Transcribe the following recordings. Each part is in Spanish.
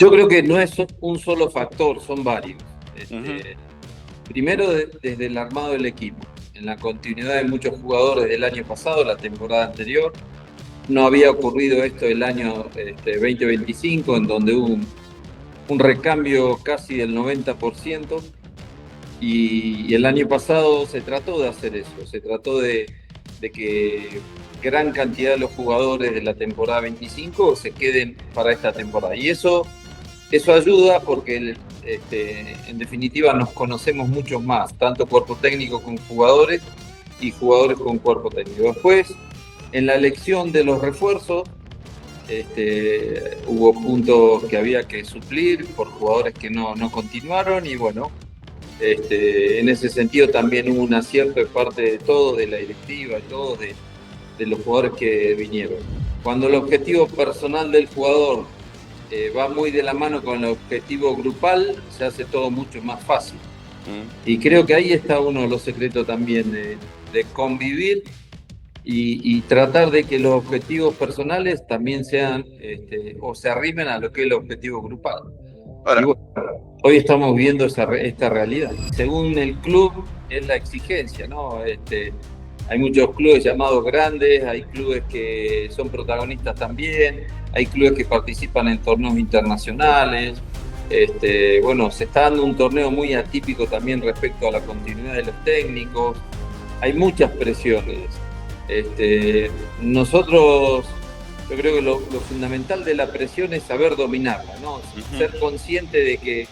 Yo creo que no es un solo factor, son varios. Ujú. Primero, desde el armado del equipo. En la continuidad de muchos jugadores del año pasado, la temporada anterior, no había ocurrido esto el año 2025, en donde hubo un recambio casi del 90%, y el año pasado se trató de hacer eso, se trató de que gran cantidad de los jugadores de la temporada 25 se queden para esta temporada. Y eso ayuda porque en definitiva nos conocemos mucho más, tanto cuerpo técnico con jugadores y jugadores con cuerpo técnico. Después, en la elección de los refuerzos, hubo puntos que había que suplir por jugadores que no continuaron y bueno, en ese sentido también hubo un acierto de parte de todos, de la directiva, de todos, de los jugadores que vinieron. Cuando el objetivo personal del jugador va muy de la mano con el objetivo grupal, se hace todo mucho más fácil. Y creo que ahí está uno de los secretos también de convivir y tratar de que los objetivos personales también sean o se arrimen a lo que es el objetivo grupal. Y Ahora, bueno, hoy estamos viendo esta realidad. Según el club, es la exigencia, ¿no? Hay muchos clubes llamados grandes, hay clubes que son protagonistas también, hay clubes que participan en torneos internacionales. Bueno, se está dando un torneo muy atípico también respecto a la continuidad de los técnicos. Hay muchas presiones. Nosotros, yo creo que lo fundamental de la presión es saber dominarla, ¿no? Ser consciente de que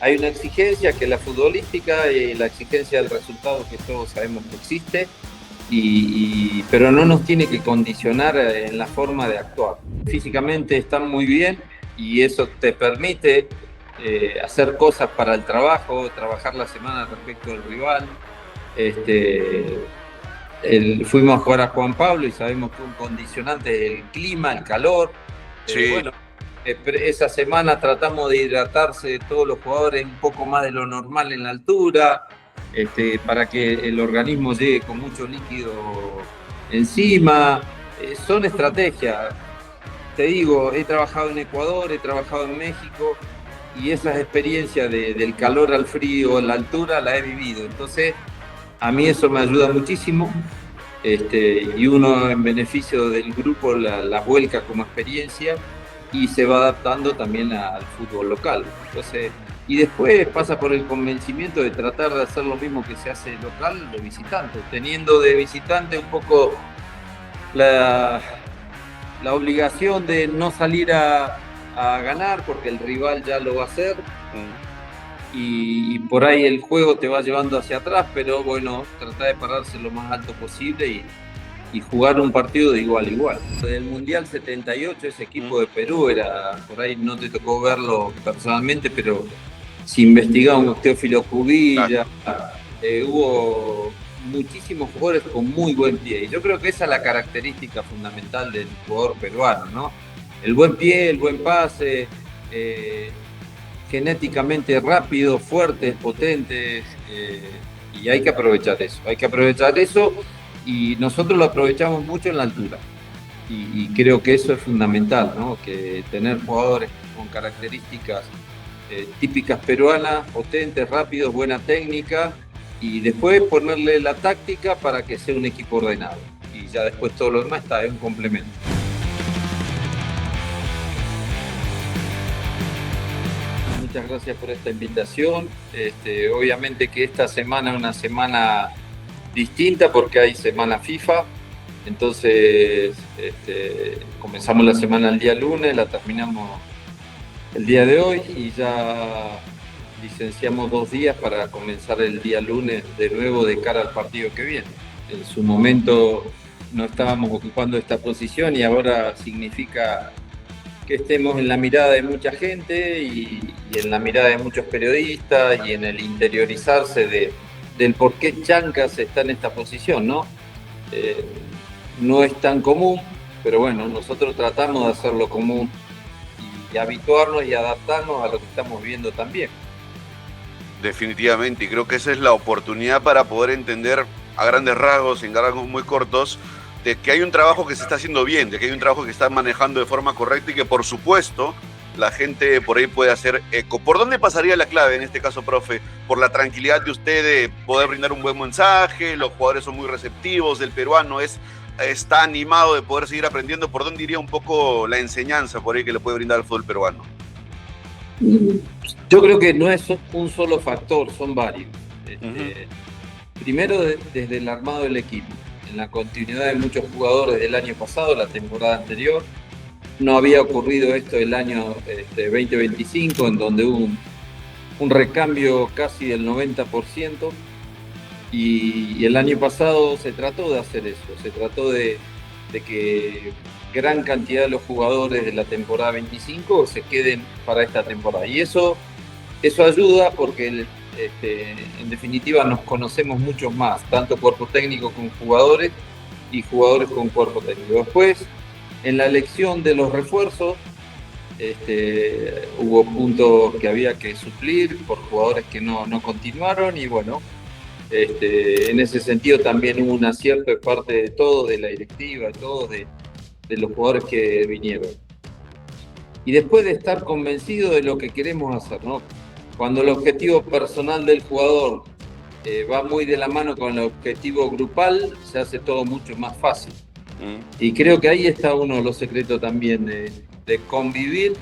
hay una exigencia que es la futbolística y la exigencia del resultado que todos sabemos que existe, pero no nos tiene que condicionar en la forma de actuar. Físicamente están muy bien y eso te permite hacer cosas para el trabajo, trabajar la semana respecto del rival. Fuimos a jugar a Juan Pablo y sabemos que un condicionante es el clima, el calor. sí. Bueno, esa semana tratamos de hidratarse todos los jugadores un poco más de lo normal en la altura, para que el organismo llegue con mucho líquido encima. Son estrategias. Te digo, he trabajado en Ecuador, he trabajado en México y esas experiencias del calor al frío, en la altura, la he vivido. Entonces, a mí eso me ayuda muchísimo. Y uno en beneficio del grupo la vuelca como experiencia y se va adaptando también al fútbol local. Entonces, y después pasa por el convencimiento de tratar de hacer lo mismo que se hace local de visitante, teniendo de visitante un poco la obligación de no salir a ganar porque el rival ya lo va a hacer. Y por ahí el juego te va llevando hacia atrás, pero bueno, trata de pararse lo más alto posible y jugar un partido de igual a igual. Del Mundial 78, ese equipo de Perú por ahí no te tocó verlo personalmente, pero si investigamos Teófilo Cubilla, hubo muchísimos jugadores con muy buen pie. Y yo creo que esa es la característica fundamental del jugador peruano, ¿no? El buen pie, el buen pase, genéticamente rápidos, fuertes, potentes, y hay que aprovechar eso, y nosotros lo aprovechamos mucho en la altura, y creo que eso es fundamental, ¿no? Que tener jugadores con características típicas peruanas, potentes, rápidos, buena técnica, y después ponerle la táctica para que sea un equipo ordenado, y ya después todo lo demás está en un complemento. Muchas gracias por esta invitación. Obviamente que esta semana es una semana distinta porque hay semana FIFA. Entonces, comenzamos la semana el día lunes, la terminamos el día de hoy y ya licenciamos 2 días para comenzar el día lunes de nuevo de cara al partido que viene. En su momento no estábamos ocupando esta posición y ahora significa que estemos en la mirada de mucha gente y en la mirada de muchos periodistas y en el interiorizarse del por qué Chancas está en esta posición, ¿no? No es tan común, pero bueno, nosotros tratamos de hacerlo común y habituarnos y adaptarnos a lo que estamos viendo también. Definitivamente, y creo que esa es la oportunidad para poder entender a grandes rasgos, en rasgos muy cortos, de que hay un trabajo que se está haciendo bien, de que hay un trabajo que está manejando de forma correcta y que por supuesto la gente por ahí puede hacer eco. ¿Por dónde pasaría la clave en este caso, profe? ¿Por la tranquilidad de usted de poder brindar un buen mensaje? Los jugadores son muy receptivos, el peruano está animado de poder seguir aprendiendo. ¿Por dónde iría un poco la enseñanza por ahí que le puede brindar el fútbol peruano? Yo creo que no es un solo factor, son varios. Primero, desde el armado del equipo. En la continuidad de muchos jugadores del año pasado, la temporada anterior, no había ocurrido esto el año 2025, en donde hubo un recambio casi del 90%, y el año pasado se trató de hacer eso, se trató de que gran cantidad de los jugadores de la temporada 25 se queden para esta temporada. Y eso ayuda porque en definitiva nos conocemos mucho más, tanto cuerpo técnico con jugadores y jugadores con cuerpo técnico. Después, en la elección de los refuerzos, hubo puntos que había que suplir por jugadores que no continuaron, y bueno, en ese sentido también hubo un acierto de parte de todos, de la directiva, de todos, de los jugadores que vinieron. Y después de estar convencido de lo que queremos hacer, ¿no? Cuando el objetivo personal del jugador va muy de la mano con el objetivo grupal, se hace todo mucho más fácil. Y creo que ahí está uno de los secretos también de convivir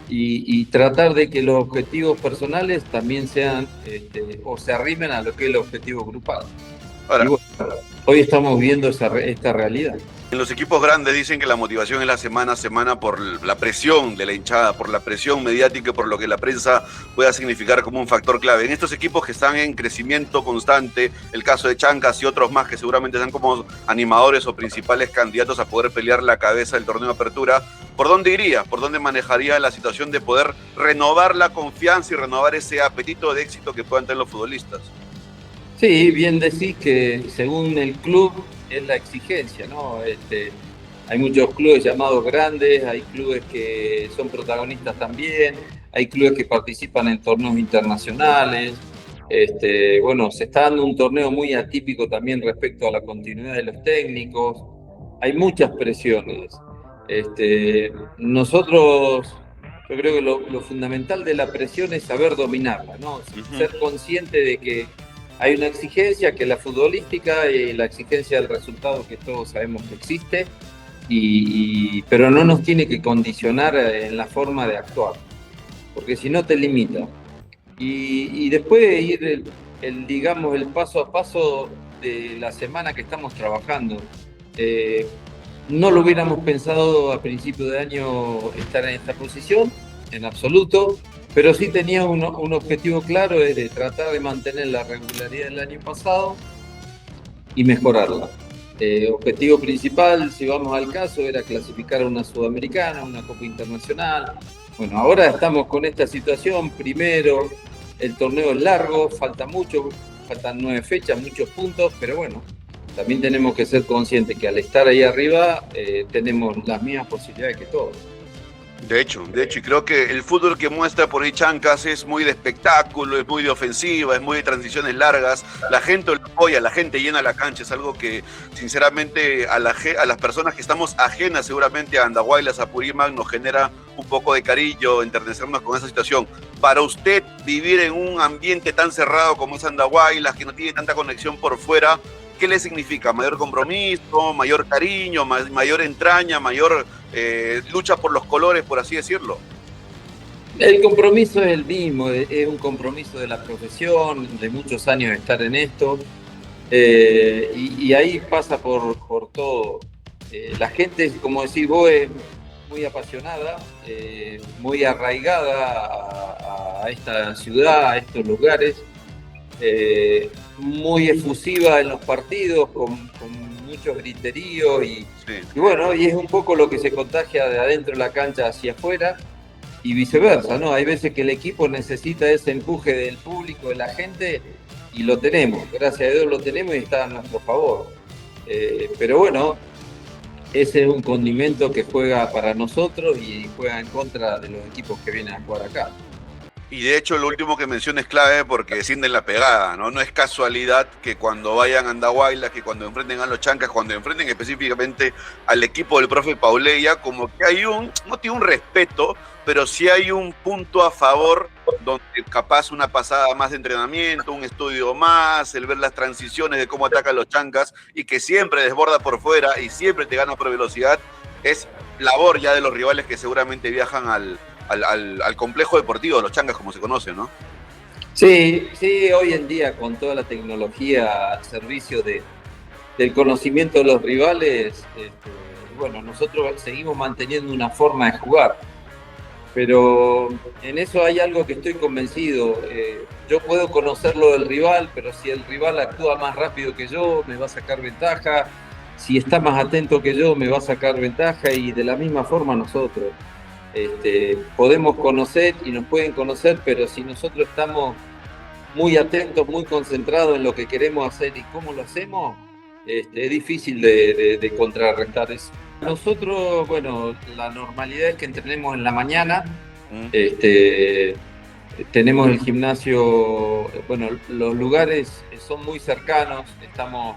y tratar de que los objetivos personales también sean o se arrimen a lo que es el objetivo grupal. Ahora, y bueno, hoy estamos viendo esta realidad. En los equipos grandes dicen que la motivación es la semana a semana por la presión de la hinchada, por la presión mediática y por lo que la prensa pueda significar como un factor clave. En estos equipos que están en crecimiento constante, el caso de Chancas y otros más que seguramente están como animadores o principales candidatos a poder pelear la cabeza del torneo de apertura, ¿por dónde iría? ¿Por dónde manejaría la situación de poder renovar la confianza y renovar ese apetito de éxito que puedan tener los futbolistas? Sí, bien decís que según el club es la exigencia, ¿no? Hay muchos clubes llamados grandes, hay clubes que son protagonistas también, hay clubes que participan en torneos internacionales. Bueno, se está dando un torneo muy atípico también respecto a la continuidad de los técnicos. Hay muchas presiones. Nosotros, yo creo que lo fundamental de la presión es saber dominarla, ¿no? Ser consciente de que hay una exigencia que es la futbolística y la exigencia del resultado que todos sabemos que existe, pero no nos tiene que condicionar en la forma de actuar, porque si no te limita. Y después de ir digamos, el paso a paso de la semana que estamos trabajando. No lo hubiéramos pensado a principio de año estar en esta posición, en absoluto, pero sí tenía un objetivo claro, es de tratar de mantener la regularidad del año pasado y mejorarla. Objetivo principal, si vamos al caso, era clasificar a una Sudamericana, una Copa Internacional. Bueno, ahora estamos con esta situación. Primero, el torneo es largo, faltan 9 fechas, muchos puntos, pero bueno, también tenemos que ser conscientes que al estar ahí arriba tenemos las mismas posibilidades que todos. De hecho, y creo que el fútbol que muestra por ahí Chancas es muy de espectáculo, es muy de ofensiva, es muy de transiciones largas, la gente lo apoya, la gente llena la cancha, es algo que sinceramente a las personas que estamos ajenas seguramente a Andahuaylas, a Purímac, nos genera un poco de cariño, enternecernos con esa situación. Para usted, vivir en un ambiente tan cerrado como es Andahuaylas, que no tiene tanta conexión por fuera, ¿qué le significa? ¿Mayor compromiso, mayor cariño, mayor entraña, mayor lucha por los colores, por así decirlo? El compromiso es el mismo, es un compromiso de la profesión, de muchos años de estar en esto, y ahí pasa por todo. La gente, como decís vos, es muy apasionada, muy arraigada a esta ciudad, a estos lugares, muy efusiva en los partidos, con muchos griteríos y bueno, y es un poco lo que se contagia de adentro de la cancha hacia afuera y viceversa, ¿no? Hay veces que el equipo necesita ese empuje del público, de la gente, y lo tenemos, gracias a Dios lo tenemos y está a nuestro favor. Pero bueno, ese es un condimento que juega para nosotros y juega en contra de los equipos que vienen a jugar acá. Y de hecho lo último que menciona es clave porque sienten la pegada, ¿no? No es casualidad que cuando vayan a Andahuaylas, que cuando enfrenten a los Chancas, cuando enfrenten específicamente al equipo del profe Pauleya, como que hay no tiene un respeto, pero sí hay un punto a favor donde capaz una pasada más de entrenamiento, un estudio más, el ver las transiciones de cómo atacan los Chancas y que siempre desborda por fuera y siempre te gana por velocidad, es labor ya de los rivales que seguramente viajan al complejo deportivo de los Chancas, como se conoce, ¿no? Sí, sí, hoy en día con toda la tecnología al servicio del conocimiento de los rivales, bueno, nosotros seguimos manteniendo una forma de jugar, pero en eso hay algo que estoy convencido. Yo puedo conocerlo del rival, pero si el rival actúa más rápido que yo, me va a sacar ventaja. Si está más atento que yo, me va a sacar ventaja, y de la misma forma nosotros. Podemos conocer y nos pueden conocer, pero si nosotros estamos muy atentos, muy concentrados en lo que queremos hacer y cómo lo hacemos, es difícil de contrarrestar eso. Nosotros, bueno, la normalidad es que entrenemos en la mañana. Tenemos el gimnasio, bueno, los lugares son muy cercanos, estamos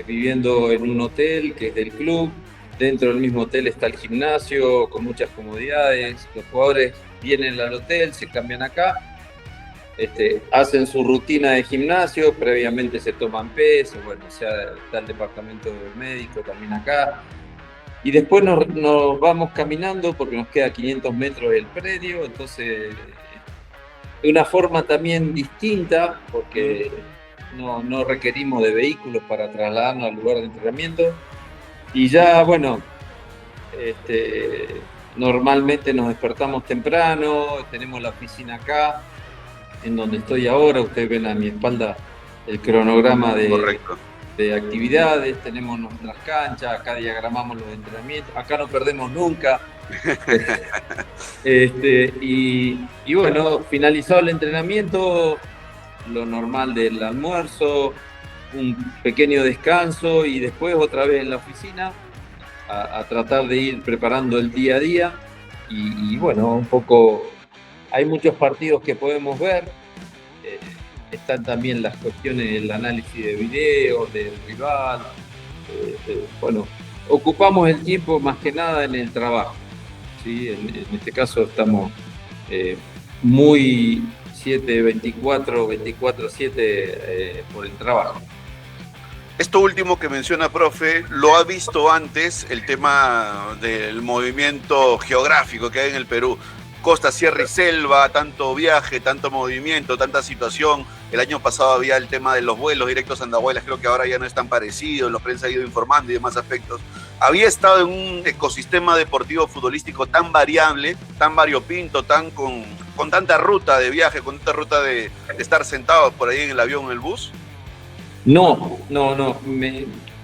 viviendo en un hotel que es del club. Dentro del mismo hotel está el gimnasio con muchas comodidades. Los jugadores vienen al hotel, se cambian acá, hacen su rutina de gimnasio, previamente se toman peso, bueno, o sea, está el departamento médico también acá. Y después nos vamos caminando porque nos queda 500 metros del predio, entonces de una forma también distinta porque no requerimos de vehículos para trasladarnos al lugar de entrenamiento. Y ya, bueno, normalmente nos despertamos temprano, tenemos la oficina acá, en donde estoy ahora. Ustedes ven a mi espalda el cronograma de actividades, tenemos nuestras canchas, acá diagramamos los entrenamientos, acá no perdemos nunca. Y bueno, finalizado el entrenamiento, lo normal del almuerzo, un pequeño descanso y después otra vez en la oficina a tratar de ir preparando el día a día. Y bueno, un poco, hay muchos partidos que podemos ver, están también las cuestiones del análisis de videos del rival. Bueno, ocupamos el tiempo más que nada en el trabajo, ¿sí? En este caso estamos muy 24/7 por el trabajo. Esto último que menciona, profe, ¿lo ha visto antes, el tema del movimiento geográfico que hay en el Perú? Costa, sierra y selva, tanto viaje, tanto movimiento, tanta situación. El año pasado había el tema de los vuelos directos a Andahuaylas, creo que ahora ya no es tan parecido, la prensa ha ido informando y demás aspectos. Había estado en un ecosistema deportivo futbolístico tan variable, tan variopinto, con tanta ruta de viaje, con tanta ruta de estar sentados por ahí en el avión, en el bus. No.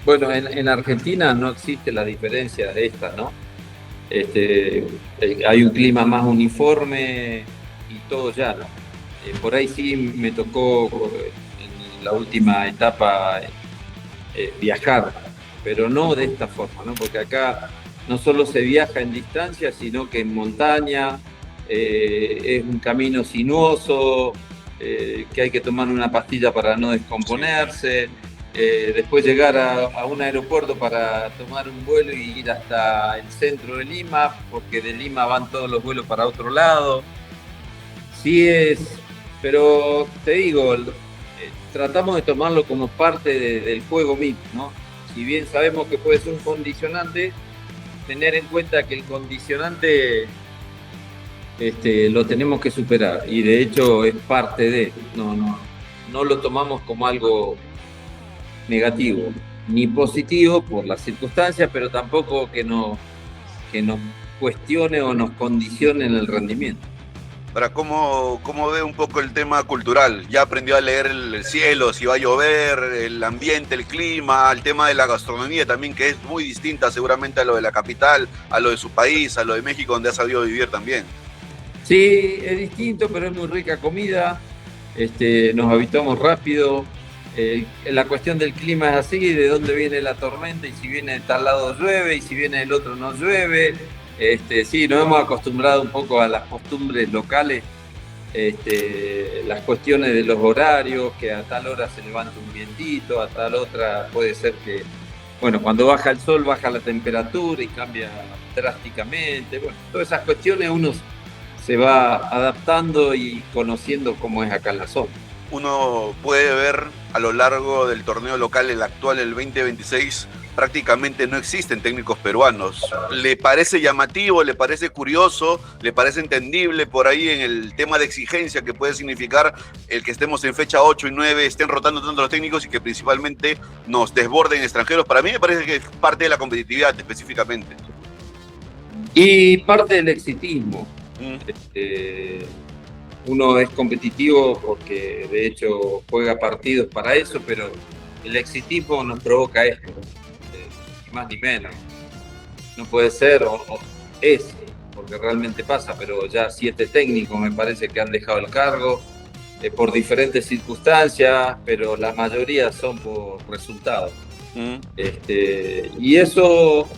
Bueno, en Argentina no existe la diferencia de esta, ¿no? Hay un clima más uniforme y todo llano. Por ahí sí me tocó en la última etapa viajar, pero no de esta forma, ¿no? Porque acá no solo se viaja en distancia, sino que en montaña, es un camino sinuoso, que hay que tomar una pastilla para no descomponerse, después llegar a un aeropuerto para tomar un vuelo y ir hasta el centro de Lima, porque de Lima van todos los vuelos para otro lado. Sí pero te digo, tratamos de tomarlo como parte del juego mismo, ¿no? Si bien sabemos que puede ser un condicionante, tener en cuenta que el condicionante lo tenemos que superar, y de hecho es parte de, no lo tomamos como algo negativo ni positivo por las circunstancias, pero tampoco que nos cuestione o nos condicione en el rendimiento. Ahora, ¿cómo ve un poco el tema cultural? ¿Ya aprendió a leer el cielo, si va a llover, el ambiente, el clima, el tema de la gastronomía también, que es muy distinta seguramente a lo de la capital, a lo de su país, a lo de México, donde ha sabido vivir también? Sí, es distinto, pero es muy rica comida. Nos habituamos rápido. La cuestión del clima es así, de dónde viene la tormenta, y si viene de tal lado llueve, y si viene del otro no llueve. Sí, nos hemos acostumbrado un poco a las costumbres locales, las cuestiones de los horarios, que a tal hora se levanta un vientito, a tal otra puede ser que, bueno, cuando baja el sol baja la temperatura y cambia drásticamente. Bueno, todas esas cuestiones uno se va adaptando y conociendo cómo es acá en la zona. Uno puede ver a lo largo del torneo local, el actual, el 2026, prácticamente no existen técnicos peruanos. ¿Le parece llamativo, le parece curioso, le parece entendible por ahí en el tema de exigencia que puede significar el que estemos en fecha 8 y 9, estén rotando tanto los técnicos y que principalmente nos desborden extranjeros? Para mí me parece que es parte de la competitividad específicamente. Y parte del exitismo. Uno es competitivo porque de hecho juega partidos para eso, pero el exitismo nos provoca esto, ni más ni menos. No puede ser, o es, porque realmente pasa, pero ya 7 técnicos me parece que han dejado el cargo por diferentes circunstancias, pero la mayoría son por resultados. Y eso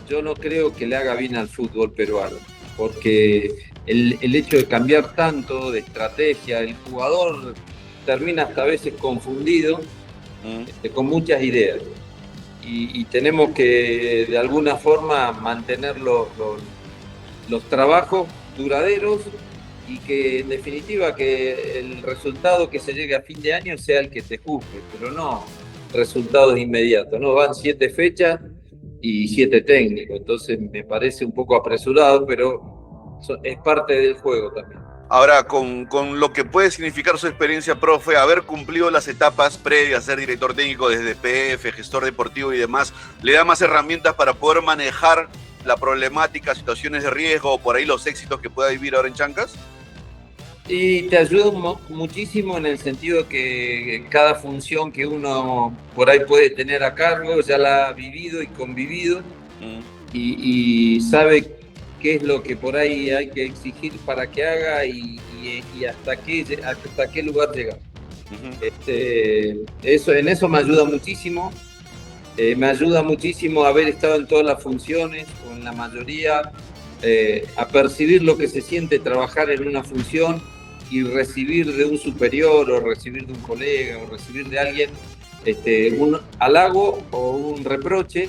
yo no creo que le haga bien al fútbol peruano, porque el hecho de cambiar tanto de estrategia, el jugador termina hasta a veces confundido con muchas ideas. Y tenemos que de alguna forma mantener los trabajos duraderos y que en definitiva que el resultado que se llegue a fin de año sea el que te juzgue, pero no resultados inmediatos. No van 7 fechas y 7 técnicos, entonces me parece un poco apresurado, pero es parte del juego también. Ahora, con lo que puede significar su experiencia, profe, haber cumplido las etapas previas, ser director técnico desde PF, gestor deportivo y demás, ¿le da más herramientas para poder manejar la problemática, situaciones de riesgo o por ahí los éxitos que pueda vivir ahora en Chancas? Y te ayuda muchísimo en el sentido que cada función que uno por ahí puede tener a cargo ya la ha vivido y convivido y sabe qué es lo que por ahí hay que exigir para que haga y hasta qué lugar llega. En eso me ayuda muchísimo. Me ayuda muchísimo haber estado en todas las funciones o en la mayoría, a percibir lo que se siente trabajar en una función y recibir de un superior o recibir de un colega o recibir de alguien un halago o un reproche.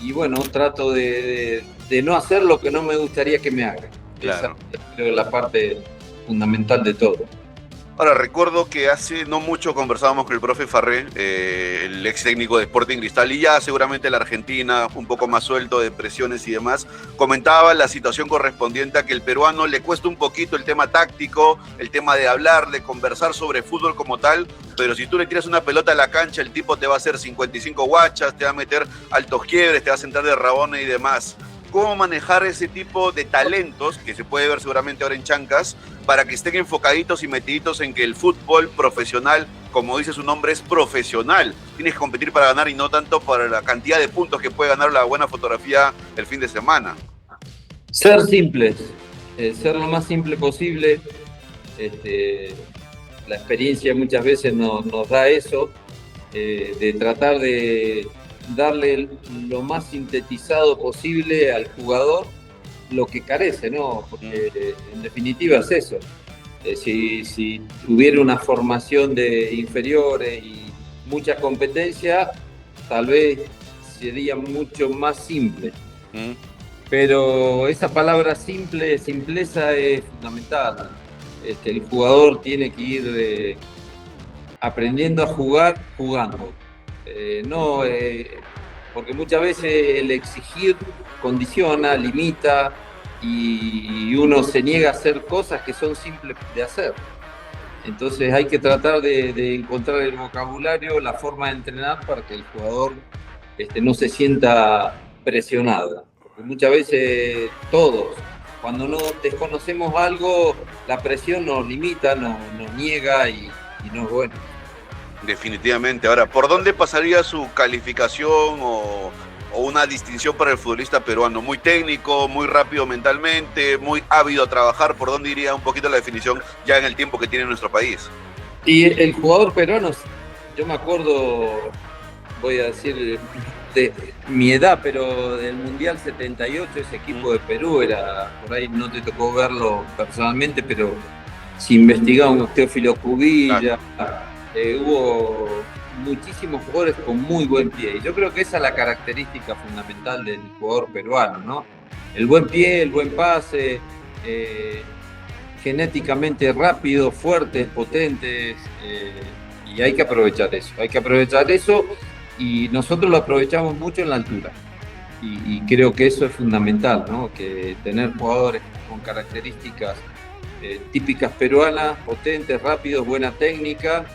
Y bueno, trato de no hacer lo que no me gustaría que me hagan. Claro. Esa es la parte fundamental de todo. Ahora, recuerdo que hace no mucho conversábamos con el profe Farré, el ex técnico de Sporting Cristal, y ya seguramente la Argentina, un poco más suelto de presiones y demás, comentaba la situación correspondiente a que el peruano le cuesta un poquito el tema táctico, el tema de hablar, de conversar sobre fútbol como tal, pero si tú le tiras una pelota a la cancha, el tipo te va a hacer 55 guachas, te va a meter altos quiebres, te va a sentar de rabones y demás. ¿Cómo manejar ese tipo de talentos, que se puede ver seguramente ahora en Chancas, para que estén enfocaditos y metiditos en que el fútbol profesional, como dice su nombre, es profesional? Tienes que competir para ganar y no tanto para la cantidad de puntos que puede ganar la buena fotografía el fin de semana. Ser simples, ser lo más simple posible. La experiencia muchas veces nos da eso, de tratar de darle lo más sintetizado posible al jugador lo que carece, ¿no? Porque en definitiva es eso. Si tuviera una formación de inferiores y mucha competencia, tal vez sería mucho más simple. Pero esa palabra simple, simpleza es fundamental. El jugador tiene que ir aprendiendo a jugar jugando. Porque muchas veces el exigir condiciona, limita y uno se niega a hacer cosas que son simples de hacer. Entonces hay que tratar de encontrar el vocabulario, la forma de entrenar para que el jugador no se sienta presionado. Porque muchas veces todos, cuando no desconocemos algo, la presión nos limita, nos niega y no es bueno. Definitivamente. Ahora, ¿por dónde pasaría su calificación o una distinción para el futbolista peruano? Muy técnico, muy rápido mentalmente, muy ávido a trabajar. ¿Por dónde iría un poquito la definición ya en el tiempo que tiene nuestro país? Y el jugador peruano, yo me acuerdo voy a decir de mi edad, pero del Mundial 78, ese equipo de Perú era, por ahí no te tocó verlo personalmente, pero si investigamos Teófilo Cubilla, hubo muchísimos jugadores con muy buen pie. Y yo creo que esa es la característica fundamental del jugador peruano, ¿no? El buen pie, el buen pase, genéticamente rápidos, fuertes, potentes, y hay que aprovechar eso, y nosotros lo aprovechamos mucho en la altura. Y creo que eso es fundamental, ¿no? Que tener jugadores con características típicas peruanas, potentes, rápidos, buena técnica,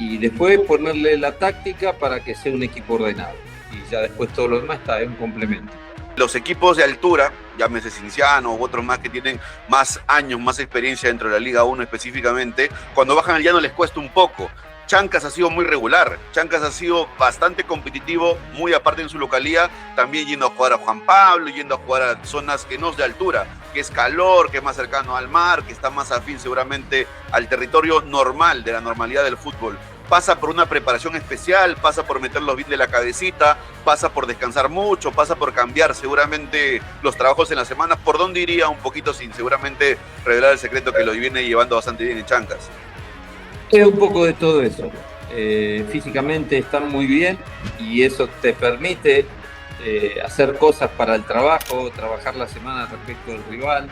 y después ponerle la táctica para que sea un equipo ordenado. Y ya después todo lo demás está en un complemento. Los equipos de altura, llámese Cienciano u otros más que tienen más años, más experiencia dentro de la Liga 1 específicamente, cuando bajan al llano les cuesta un poco. Chancas ha sido muy regular, Chancas ha sido bastante competitivo, muy aparte en su localía, también yendo a jugar a Juan Pablo, yendo a jugar a zonas que no es de altura, que es calor, que es más cercano al mar, que está más afín seguramente al territorio normal, de la normalidad del fútbol. Pasa por una preparación especial, pasa por meterlos bien de la cabecita, pasa por descansar mucho, pasa por cambiar seguramente los trabajos en la semana. ¿Por dónde iría un poquito sin seguramente revelar el secreto que lo viene llevando bastante bien en Chancas? Es un poco de todo eso. Físicamente están muy bien y eso te permite hacer cosas para el trabajo, trabajar la semana respecto del rival.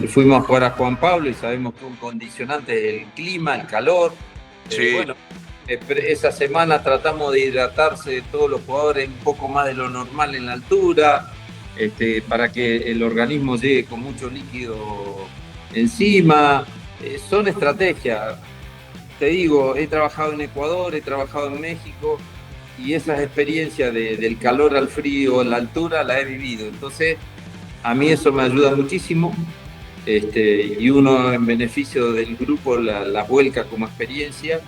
Fuimos a jugar a Juan Pablo y sabemos que un condicionante es el clima, el calor. Sí. Bueno, esa semana tratamos de hidratarse todos los jugadores un poco más de lo normal en la altura, para que el organismo llegue con mucho líquido encima. Son estrategias. Te digo, he trabajado en Ecuador, he trabajado en México y esas experiencias del calor al frío, en la altura, la he vivido. Entonces, a mí eso me ayuda muchísimo, y uno en beneficio del grupo la vuelca como experiencia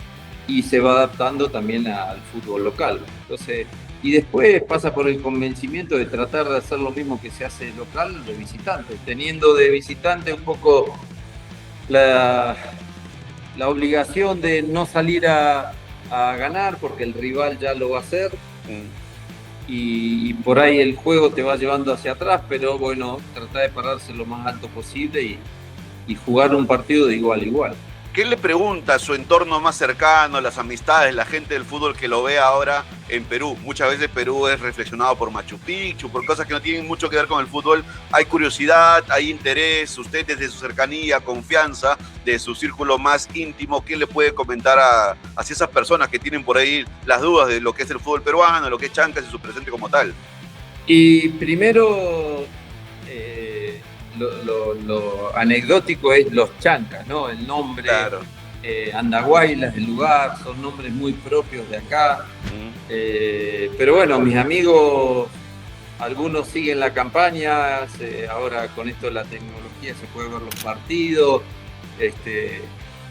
y se va adaptando también al fútbol local. Entonces, y después pasa por el convencimiento de tratar de hacer lo mismo que se hace local de visitante, teniendo de visitante un poco la obligación de no salir a ganar porque el rival ya lo va a hacer. Y por ahí el juego te va llevando hacia atrás, pero bueno, trata de pararse lo más alto posible y jugar un partido de igual a igual. ¿Qué le pregunta a su entorno más cercano, las amistades, la gente del fútbol que lo ve ahora en Perú? Muchas veces Perú es reflexionado por Machu Picchu, por cosas que no tienen mucho que ver con el fútbol. Hay curiosidad, hay interés. Usted desde su cercanía, confianza, de su círculo más íntimo, ¿qué le puede comentar hacia esas personas que tienen por ahí las dudas de lo que es el fútbol peruano, de lo que es Chancas y su presente como tal? Y primero, lo anecdótico es los Chancas, ¿no? El nombre, claro. Andahuaylas, el lugar, son nombres muy propios de acá. Pero bueno, mis amigos, algunos siguen la campaña, ahora con esto de la tecnología se puede ver los partidos,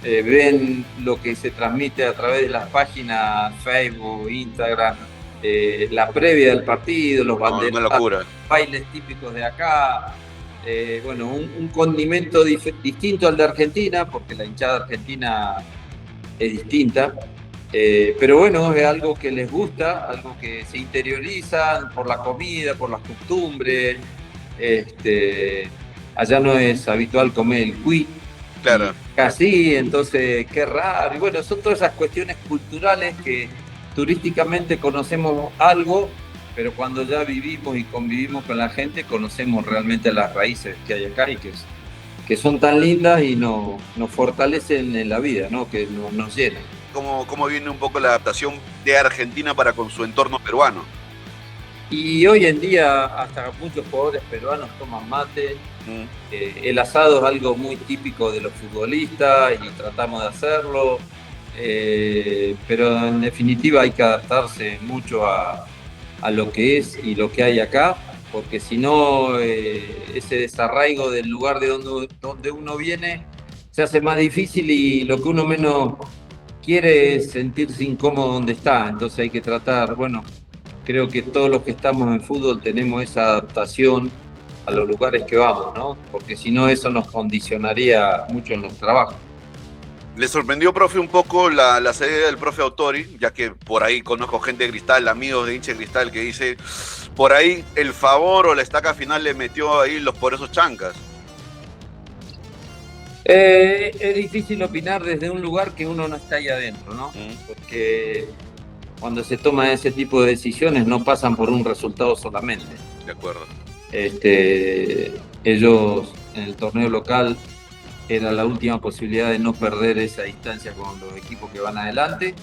ven lo que se transmite a través de las páginas Facebook, Instagram, la previa del partido, los banderas, bailes típicos de acá. Bueno, un condimento distinto al de Argentina, porque la hinchada argentina es distinta, pero bueno, es algo que les gusta, algo que se interiorizan por la comida, por las costumbres. Allá no es habitual comer el cuy. Claro. Casi, entonces qué raro. Y bueno, son todas esas cuestiones culturales que turísticamente conocemos algo, pero cuando ya vivimos y convivimos con la gente, conocemos realmente las raíces que hay acá y que son tan lindas y nos fortalecen en la vida, ¿no? Que nos llenan. ¿Cómo viene un poco la adaptación de Argentina para con su entorno peruano? Y hoy en día hasta muchos jugadores peruanos toman mate. El asado es algo muy típico de los futbolistas y tratamos de hacerlo. Pero en definitiva hay que adaptarse mucho a lo que es y lo que hay acá, porque si no, ese desarraigo del lugar de donde uno viene se hace más difícil y lo que uno menos quiere es sentirse incómodo donde está. Entonces hay que tratar, bueno, creo que todos los que estamos en fútbol tenemos esa adaptación a los lugares que vamos, ¿no? Porque si no, eso nos condicionaría mucho en los trabajos. ¿Le sorprendió, profe, un poco la salida del profe Autori? Ya que por ahí conozco gente de Cristal, amigos de hincha de Cristal, que dice, por ahí el favor o la estaca final le metió ahí los poderosos chancas. Es difícil opinar desde un lugar que uno no está ahí adentro, ¿no? Porque cuando se toman ese tipo de decisiones no pasan por un resultado solamente. De acuerdo. Ellos en el torneo local era la última posibilidad de no perder esa distancia con los equipos que van adelante.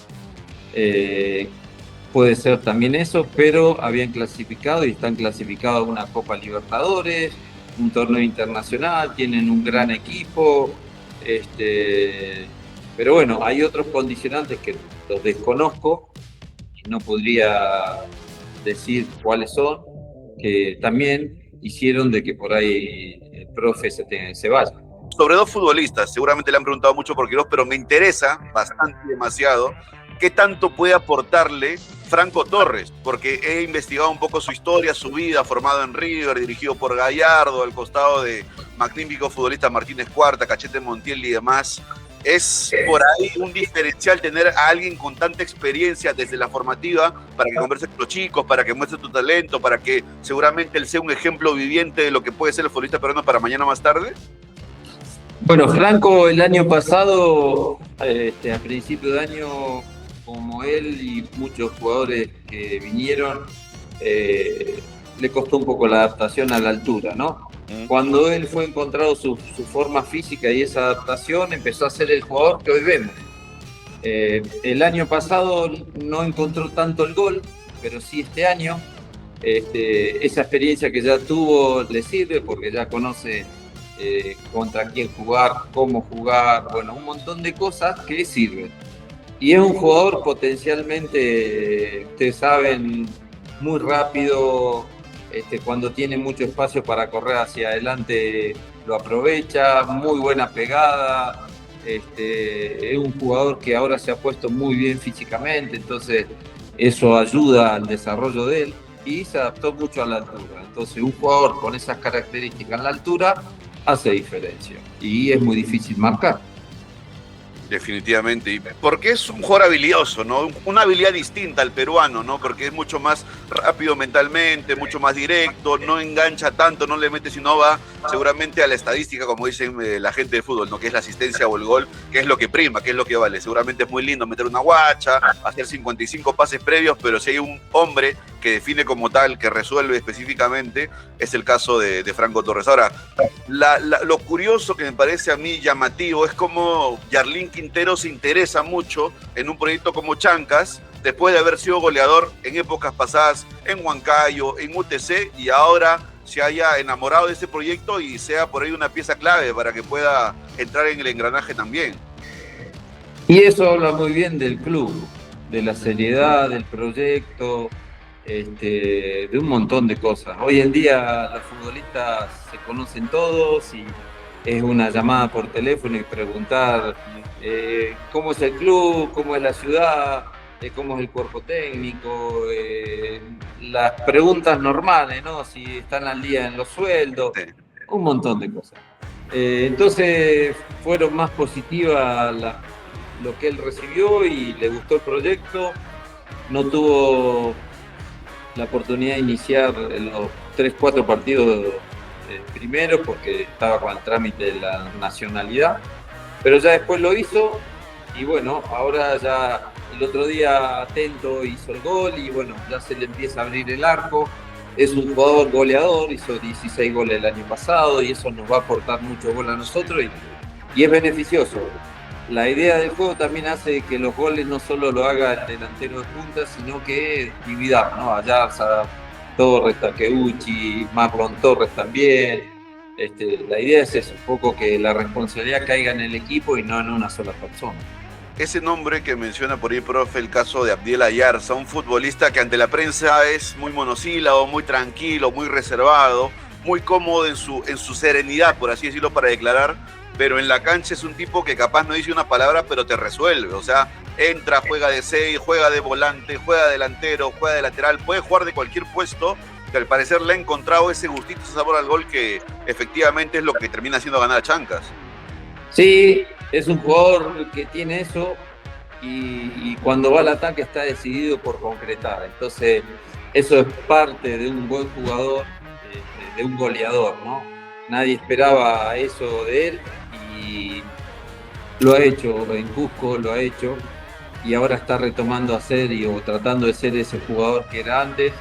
Puede ser también eso, pero habían clasificado y están clasificados a una Copa Libertadores, un torneo internacional, tienen un gran equipo, pero bueno, hay otros condicionantes que los desconozco y no podría decir cuáles son, que también hicieron de que por ahí el profe se vaya. Sobre dos futbolistas, seguramente le han preguntado mucho por Quirós, pero me interesa bastante, demasiado, qué tanto puede aportarle Franco Torres, porque he investigado un poco su historia, su vida, formado en River, dirigido por Gallardo, al costado de magnífico futbolista Martínez Cuarta, Cachete Montiel y demás. ¿Es por ahí un diferencial tener a alguien con tanta experiencia desde la formativa para que converse con los chicos, para que muestre tu talento, para que seguramente él sea un ejemplo viviente de lo que puede ser el futbolista peruano para mañana más tarde? Bueno, Franco el año pasado, a principio de año, como él y muchos jugadores que vinieron, le costó un poco la adaptación a la altura, ¿no? Cuando él fue encontrado su forma física y esa adaptación, empezó a ser el jugador que hoy vemos. El año pasado no encontró tanto el gol, pero sí este año. Esa experiencia que ya tuvo le sirve porque ya conoce contra quién jugar, cómo jugar, bueno, un montón de cosas que sirven. Y es un jugador potencialmente, ustedes saben, muy rápido, cuando tiene mucho espacio para correr hacia adelante lo aprovecha, muy buena pegada, es un jugador que ahora se ha puesto muy bien físicamente, entonces eso ayuda al desarrollo de él y se adaptó mucho a la altura. Entonces un jugador con esas características en la altura hace diferencia y es muy difícil marcar. Definitivamente, porque es un jugador habilidoso, ¿no? Una habilidad distinta al peruano, ¿no? Porque es mucho más rápido mentalmente, mucho más directo, no engancha tanto, no le mete, sino va seguramente a la estadística, como dicen la gente de fútbol, ¿no? Que es la asistencia o el gol, que es lo que prima, que es lo que vale. Seguramente es muy lindo meter una guacha, hacer 55 pases previos, pero si hay un hombre que define como tal, que resuelve específicamente, es el caso de Franco Torres. Ahora, lo curioso que me parece a mí llamativo es como Yarlín Quintero se interesa mucho en un proyecto como Chancas, después de haber sido goleador en épocas pasadas en Huancayo, en UTC, y ahora se haya enamorado de ese proyecto y sea por ahí una pieza clave para que pueda entrar en el engranaje también. Y eso habla muy bien del club, de la seriedad del proyecto, de un montón de cosas. Hoy en día los futbolistas se conocen todos y es una llamada por teléfono y preguntar cómo es el club, cómo es la ciudad, cómo es el cuerpo técnico, las preguntas normales, ¿no? Si están al día en los sueldos, un montón de cosas. Entonces fueron más positivas lo que él recibió y le gustó el proyecto. No tuvo la oportunidad de iniciar los 3-4 partidos primero porque estaba con el trámite de la nacionalidad, pero ya después lo hizo y bueno, ahora ya el otro día atento hizo el gol y bueno, ya se le empieza a abrir el arco. Es un jugador goleador, hizo 16 goles el año pasado y eso nos va a aportar mucho gol a nosotros y es beneficioso. La idea del juego también hace que los goles no solo lo haga el delantero de punta, sino que dividamos, ¿no? Ayarza, Torres, Takeuchi, Marlon Torres también. La idea es eso, un poco que la responsabilidad caiga en el equipo y no en una sola persona. Ese nombre que menciona por ahí, profe, el caso de Abdiel Ayarza, un futbolista que ante la prensa es muy monosílabo, muy tranquilo, muy reservado, muy cómodo en su serenidad, por así decirlo, para declarar, pero en la cancha es un tipo que capaz no dice una palabra, pero te resuelve. O sea, entra, juega de 6, juega de volante, juega de delantero, juega de lateral, puede jugar de cualquier puesto, que al parecer le ha encontrado ese gustito, ese sabor al gol que efectivamente es lo que termina haciendo ganar a Chancas. Sí, Es un jugador que tiene eso y cuando va al ataque está decidido por concretar. Entonces, eso es parte de un buen jugador, de un goleador, ¿no? Nadie esperaba eso de él y lo ha hecho en Cusco, lo ha hecho y ahora está retomando a ser o tratando de ser ese jugador que era antes.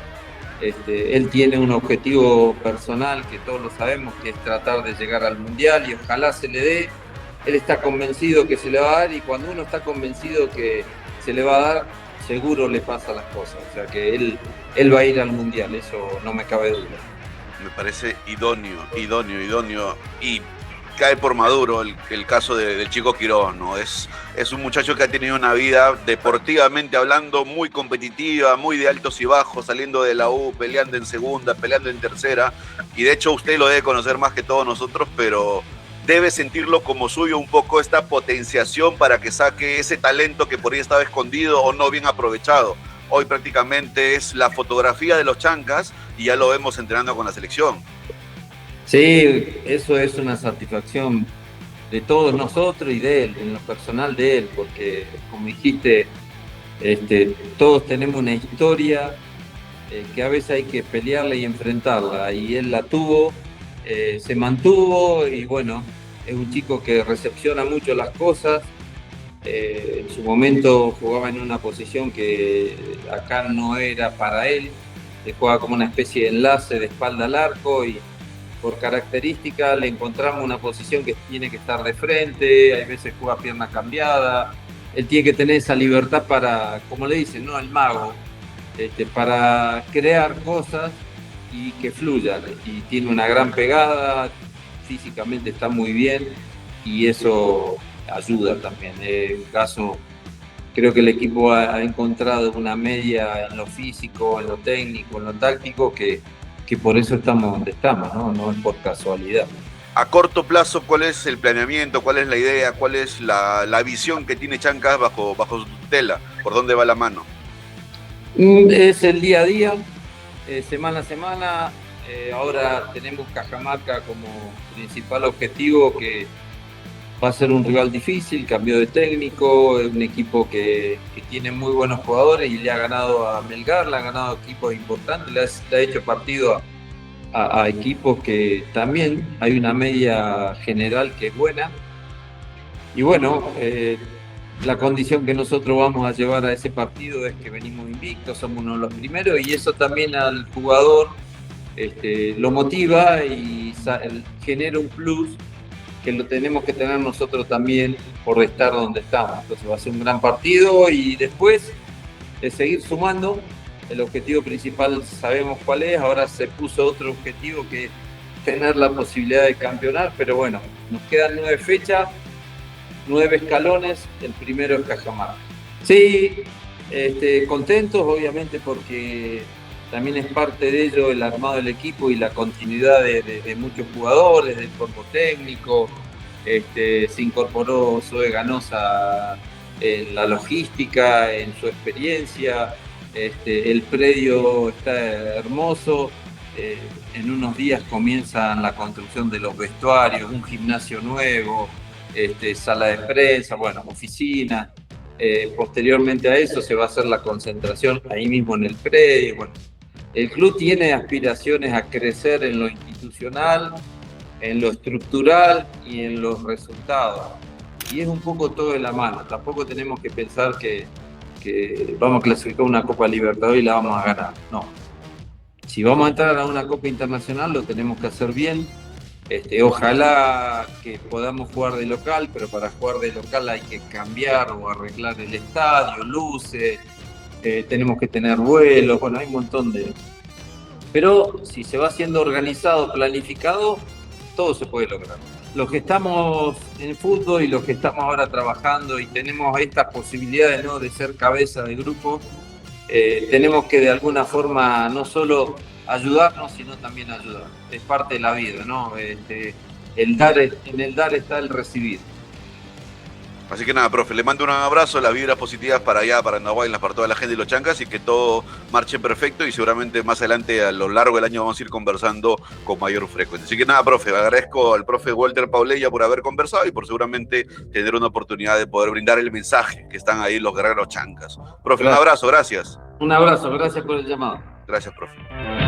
Él tiene un objetivo personal que todos lo sabemos, que es tratar de llegar al Mundial y ojalá se le dé. Él está convencido que se le va a dar y cuando uno está convencido que se le va a dar, seguro le pasa las cosas. O sea que él va a ir al Mundial, eso no me cabe duda. Me parece idóneo. Y cae por maduro el caso del chico Quiroz, ¿no? Es un muchacho que ha tenido una vida, deportivamente hablando, muy competitiva, muy de altos y bajos, saliendo de la U, peleando en segunda, peleando en tercera, y de hecho usted lo debe conocer más que todos nosotros, pero debe sentirlo como suyo un poco esta potenciación para que saque ese talento que por ahí estaba escondido o no bien aprovechado. Hoy prácticamente es la fotografía de los Chancas y ya lo vemos entrenando con la selección. Sí, eso es una satisfacción de todos nosotros y de él, en lo personal de él, porque como dijiste, todos tenemos una historia que a veces hay que pelearla y enfrentarla, y él la tuvo, se mantuvo y bueno, es un chico que recepciona mucho las cosas. En su momento jugaba en una posición que acá no era para él, jugaba como una especie de enlace de espalda al arco y por característica le encontramos una posición que tiene que estar de frente, hay veces juega pierna cambiada, él tiene que tener esa libertad para, como le dicen, ¿no? El mago, para crear cosas y que fluyan. Y tiene una gran pegada, físicamente está muy bien y eso ayuda también. En un caso, creo que el equipo ha encontrado una media en lo físico, en lo técnico, en lo táctico, que por eso estamos donde estamos, ¿no? No es por casualidad. A corto plazo, ¿cuál es el planeamiento? ¿Cuál es la idea? ¿Cuál es la visión que tiene Chancas bajo su tutela? ¿Por dónde va la mano? Es el día a día, semana a semana. Ahora tenemos Cajamarca como principal objetivo, que va a ser un rival difícil, cambio de técnico, es un equipo que tiene muy buenos jugadores y le ha ganado a Melgar, le ha ganado equipos importantes, le ha hecho partido a equipos que también hay una media general que es buena. Y bueno, la condición que nosotros vamos a llevar a ese partido es que venimos invictos, somos uno de los primeros y eso también al jugador lo motiva y genera un plus que lo tenemos que tener nosotros también por estar donde estamos. Entonces va a ser un gran partido y después de seguir sumando, el objetivo principal sabemos cuál es, ahora se puso otro objetivo que es tener la posibilidad de campeonar, pero bueno, nos quedan 9 fechas, 9 escalones, el primero es Cajamarca. Sí, contentos obviamente porque también es parte de ello el armado del equipo y la continuidad de muchos jugadores, del cuerpo técnico. Se incorporó Zoe Ganosa en la logística, en su experiencia. El predio está hermoso. En unos días comienzan la construcción de los vestuarios, un gimnasio nuevo, sala de prensa, bueno, oficina. Posteriormente a eso se va a hacer la concentración ahí mismo en el predio. Bueno, el club tiene aspiraciones a crecer en lo institucional, en lo estructural y en los resultados. Y es un poco todo de la mano. Tampoco tenemos que pensar que vamos a clasificar una Copa Libertadores y la vamos a ganar. No. Si vamos a entrar a una Copa Internacional lo tenemos que hacer bien. Ojalá que podamos jugar de local, pero para jugar de local hay que cambiar o arreglar el estadio, luces. Tenemos que tener vuelos, bueno, hay un montón de... Pero si se va siendo organizado, planificado, todo se puede lograr. Los que estamos en fútbol y los que estamos ahora trabajando y tenemos estas posibilidades, ¿no?, de ser cabeza de grupo, tenemos que de alguna forma no solo ayudarnos, sino también ayudar. Es parte de la vida, ¿no? En el dar está el recibir. Así que nada, profe, le mando un abrazo, las vibras positivas para allá, para Nahuaylas, para toda la gente de Los Chancas y que todo marche perfecto y seguramente más adelante a lo largo del año vamos a ir conversando con mayor frecuencia. Así que nada, profe, agradezco al profe Walter Pauleya por haber conversado y por seguramente tener una oportunidad de poder brindar el mensaje que están ahí los guerreros chancas. Profe, gracias. Un abrazo, gracias. Un abrazo, gracias por el llamado. Gracias, profe.